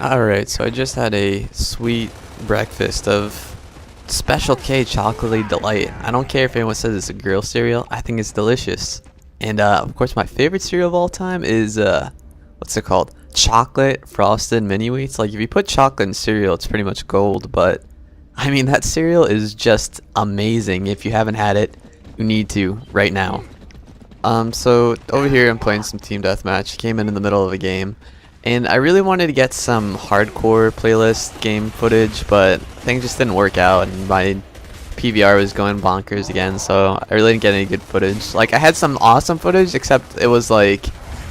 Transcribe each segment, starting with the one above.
Alright, so I just had a sweet breakfast of Special K Chocolatey Delight. I don't care if anyone says it's a girl cereal, I think it's delicious. And of course my favorite cereal of all time is, what's it called? Chocolate Frosted Mini Wheats. Like if you put chocolate in cereal, it's pretty much gold, but I mean that cereal is just amazing. If you haven't had it, you need to right now. So over here I'm playing some team deathmatch. Came in the middle of a game. And I really wanted to get some hardcore playlist game footage, but things just didn't work out, and my PVR was going bonkers again, so I really didn't get any good footage. Like, I had some awesome footage, except it was like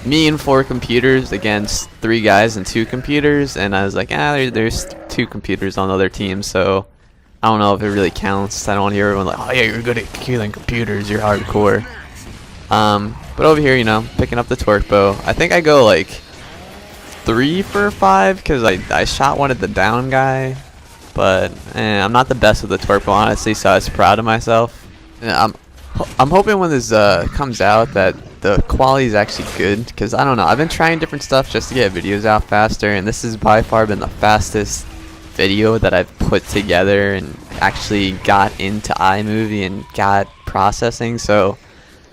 me and 4 computers against 3 guys and 2 computers, and I was like, there's 2 computers on the other team, so I don't know if it really counts. I don't want to hear everyone like, oh yeah, you're good at killing computers, you're hardcore. But over here, you know, picking up the torque bow. I think I go like 3 for 5 because I shot one at the down guy, but I'm not the best with the torque bow, honestly, so I was proud of myself. I'm hoping when this comes out that the quality is actually good, because I don't know, I've been trying different stuff just to get videos out faster, and this has by far been the fastest video that I've put together and actually got into iMovie and got processing, so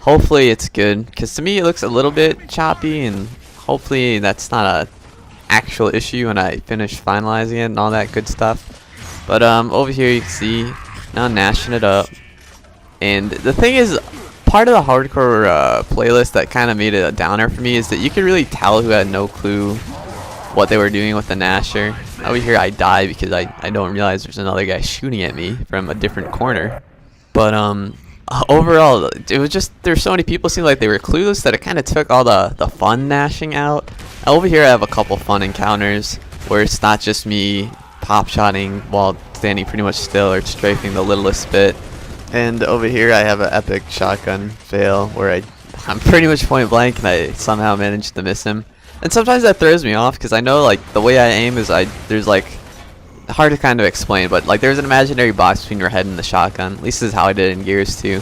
hopefully it's good, because to me it looks a little bit choppy, and hopefully that's not a actual issue when I finish finalizing it and all that good stuff. But over here you can see now gnashing it up, and the thing is, part of the hardcore playlist that kind of made it a downer for me is that you could really tell who had no clue what they were doing with the gnasher. Over here I die because I don't realize there's another guy shooting at me from a different corner. But overall, it was just, there's so many people seemed like they were clueless that it kind of took all the fun gnashing out. Over here I have a couple fun encounters where it's not just me pop-shotting while standing pretty much still or strafing the littlest bit. And over here I have an epic shotgun fail where I'm pretty much point blank and I somehow managed to miss him. And sometimes that throws me off because I know like the way I aim is there's like, hard to kind of explain, but like there's an imaginary box between your head and the shotgun. At least this is how I did it in Gears 2.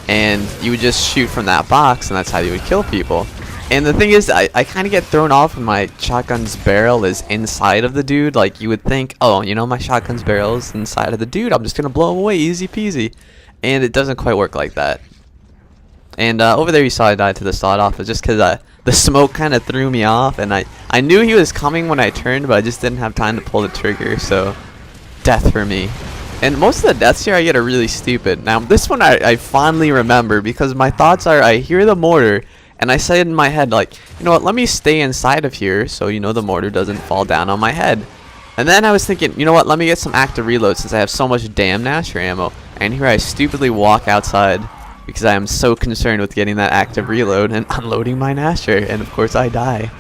And you would just shoot from that box and that's how you would kill people. And the thing is, I kind of get thrown off when my shotgun's barrel is inside of the dude. Like, you would think, oh, you know, my shotgun's barrel is inside of the dude, I'm just going to blow him away, easy peasy. And it doesn't quite work like that. And over there you saw I died to the sawed-off, just because the smoke kind of threw me off. And I knew he was coming when I turned, but I just didn't have time to pull the trigger, so death for me. And most of the deaths here I get are really stupid. Now, this one I fondly remember, because my thoughts are, I hear the mortar, and I say in my head, like, you know what, let me stay inside of here so, you know, the mortar doesn't fall down on my head. And then I was thinking, you know what, let me get some active reload since I have so much damn gnasher ammo. And here I stupidly walk outside because I am so concerned with getting that active reload and unloading my gnasher. And of course I die.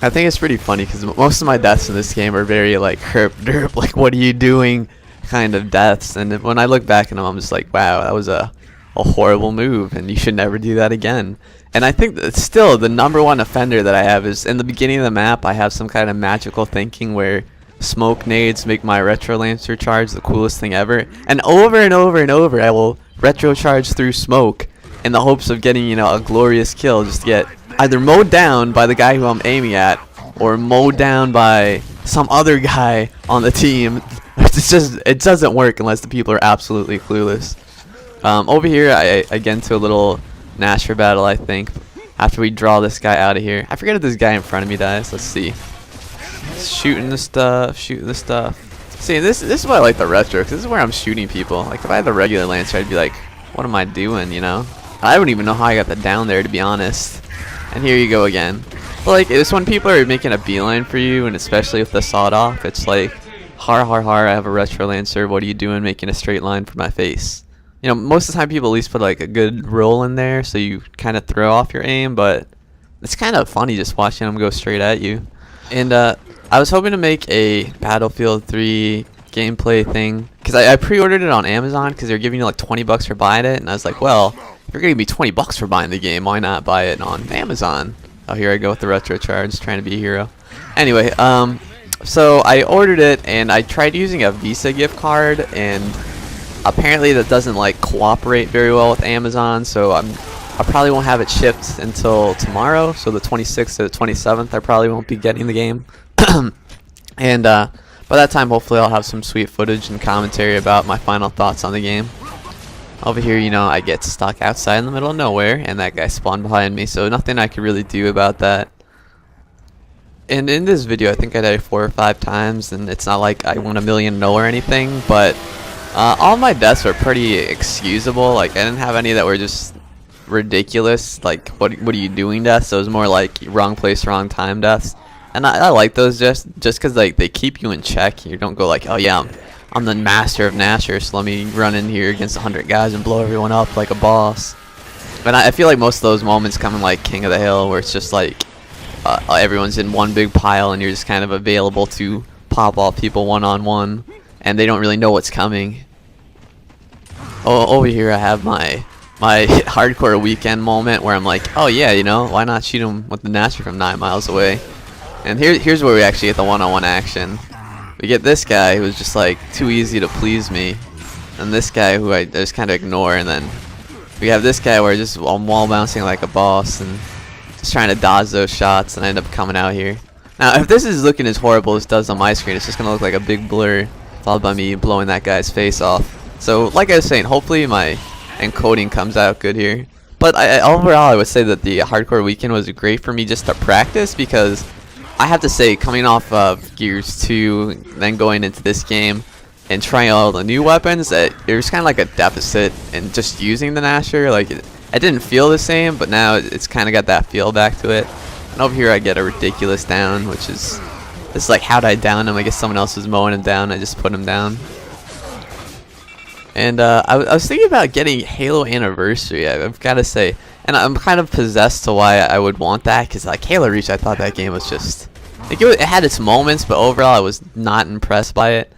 I think it's pretty funny because most of my deaths in this game are very like herp derp, like what are you doing kind of deaths. And when I look back at them, I'm just like, wow, that was a horrible move and you should never do that again. And I think that still the #1 offender that I have is in the beginning of the map. I have some kind of magical thinking where smoke nades make my retro lancer charge the coolest thing ever, and over and over and over I will retro charge through smoke in the hopes of getting, you know, a glorious kill, just to get either mowed down by the guy who I'm aiming at or mowed down by some other guy on the team. It's just, it doesn't work unless the people are absolutely clueless. Over here I get into a little gnasher battle, I think, after we draw this guy out of here. I forget if this guy in front of me dies. Let's see. Shooting the stuff. See, this is why I like the retro, because this is where I'm shooting people. Like, if I had the regular Lancer, I'd be like, what am I doing, you know? I don't even know how I got that down there, to be honest. And here you go again. But, like, it's when people are making a beeline for you, and especially with the sawed-off, it's like, har, I have a retro Lancer, what are you doing making a straight line for my face? You know, most of the time people at least put, like, a good roll in there, so you kind of throw off your aim, but it's kind of funny just watching them go straight at you. And, I was hoping to make a Battlefield 3 gameplay thing, because I pre-ordered it on Amazon because they're giving you like $20 for buying it, and I was like, well, if you're going to give me $20 for buying the game, why not buy it on Amazon? Oh, here I go with the retro charge, trying to be a hero. Anyway, so I ordered it, and I tried using a Visa gift card, and apparently that doesn't like cooperate very well with Amazon, so I probably won't have it shipped until tomorrow, so the 26th or the 27th I probably won't be getting the game. And by that time, hopefully I'll have some sweet footage and commentary about my final thoughts on the game. Over here, you know, I get stuck outside in the middle of nowhere, and that guy spawned behind me, so nothing I could really do about that. And in this video, I think I died 4 or 5 times, and it's not like I won 1,000,000 or anything, but all my deaths were pretty excusable. Like, I didn't have any that were just ridiculous, like, what are you doing deaths, so it was more like wrong place, wrong time deaths. And I like those just because, like, they keep you in check. You don't go like, oh yeah, I'm the master of Nasher, so let me run in here against 100 guys and blow everyone up like a boss. And I feel like most of those moments come in like King of the Hill, where it's just like everyone's in one big pile and you're just kind of available to pop off people one-on-one, and they don't really know what's coming. Oh, over here I have my hardcore weekend moment where I'm like, oh yeah, you know, why not shoot him with the Nasher from 9 miles away? And here's where we actually get the one-on-one action. We get this guy who's just like too easy to please me, and this guy who I just kind of ignore, and then we have this guy where I'm wall bouncing like a boss and just trying to dodge those shots, and I end up coming out here. Now, if this is looking as horrible as it does on my screen, it's just gonna look like a big blur followed by me blowing that guy's face off. So, like I was saying, hopefully my encoding comes out good here. But overall, I would say that the hardcore weekend was great for me just to practice, because I have to say, coming off of Gears 2, then going into this game and trying all the new weapons, there's kind of like a deficit in just using the Nasher. Like, it didn't feel the same, but now it's kind of got that feel back to it. And over here I get a ridiculous down, which is, this is like, how'd I down him? I guess someone else was mowing him down, I just put him down. And I was thinking about getting Halo Anniversary, I've got to say. And I'm kind of possessed to why I would want that, because like Halo Reach, I thought that game was just, like, it had its moments, but overall I was not impressed by it.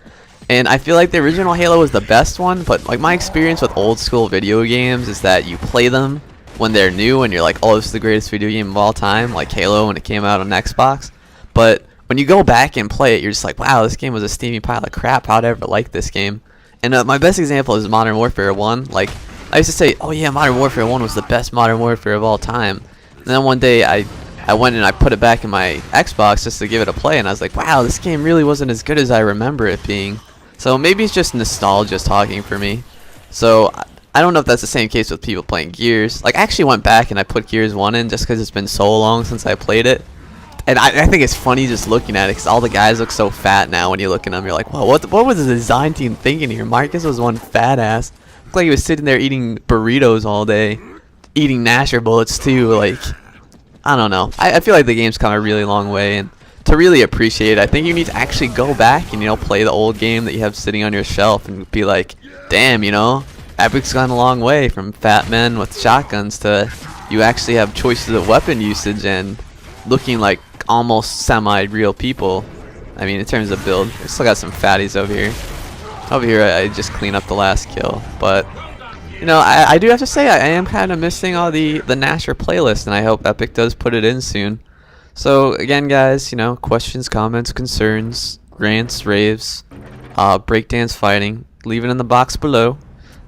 And I feel like the original Halo was the best one, but like my experience with old school video games is that you play them when they're new and you're like, oh, this is the greatest video game of all time, like Halo when it came out on Xbox. But when you go back and play it, you're just like, wow, this game was a steamy pile of crap, how'd I ever like this game? And my best example is Modern Warfare 1. Like, I used to say, oh yeah, Modern Warfare 1 was the best Modern Warfare of all time. And then one day I went and I put it back in my Xbox just to give it a play, and I was like, wow, this game really wasn't as good as I remember it being. So maybe it's just nostalgia talking for me. So I don't know if that's the same case with people playing Gears. Like, I actually went back and I put Gears 1 in just because it's been so long since I played it. And I think it's funny just looking at it, because all the guys look so fat now when you look at them. You're like, whoa, what was the design team thinking here? Marcus was one fat ass. Looked like he was sitting there eating burritos all day. Eating Nasher bullets too. Like, I don't know. I feel like the game's come a really long way, and to really appreciate it, I think you need to actually go back and, you know, play the old game that you have sitting on your shelf and be like, damn, you know, Epic's gone a long way from fat men with shotguns to you actually have choices of weapon usage and looking like almost semi-real people. I mean, in terms of build, we still got some fatties over here. Over here, I just clean up the last kill, but you know, I do have to say I am kind of missing all the Nasher playlist, and I hope Epic does put it in soon. So again, guys, you know, questions, comments, concerns, rants, raves, breakdance fighting, leave it in the box below.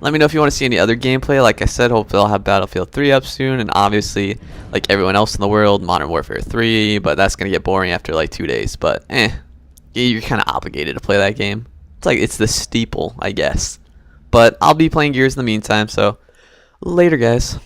Let me know if you want to see any other gameplay. Like I said, hopefully I'll have Battlefield 3 up soon, and obviously, like everyone else in the world, Modern Warfare 3, but that's going to get boring after like 2 days. But you're kind of obligated to play that game. It's like, it's the steeple, I guess. But I'll be playing Gears in the meantime, so later, guys.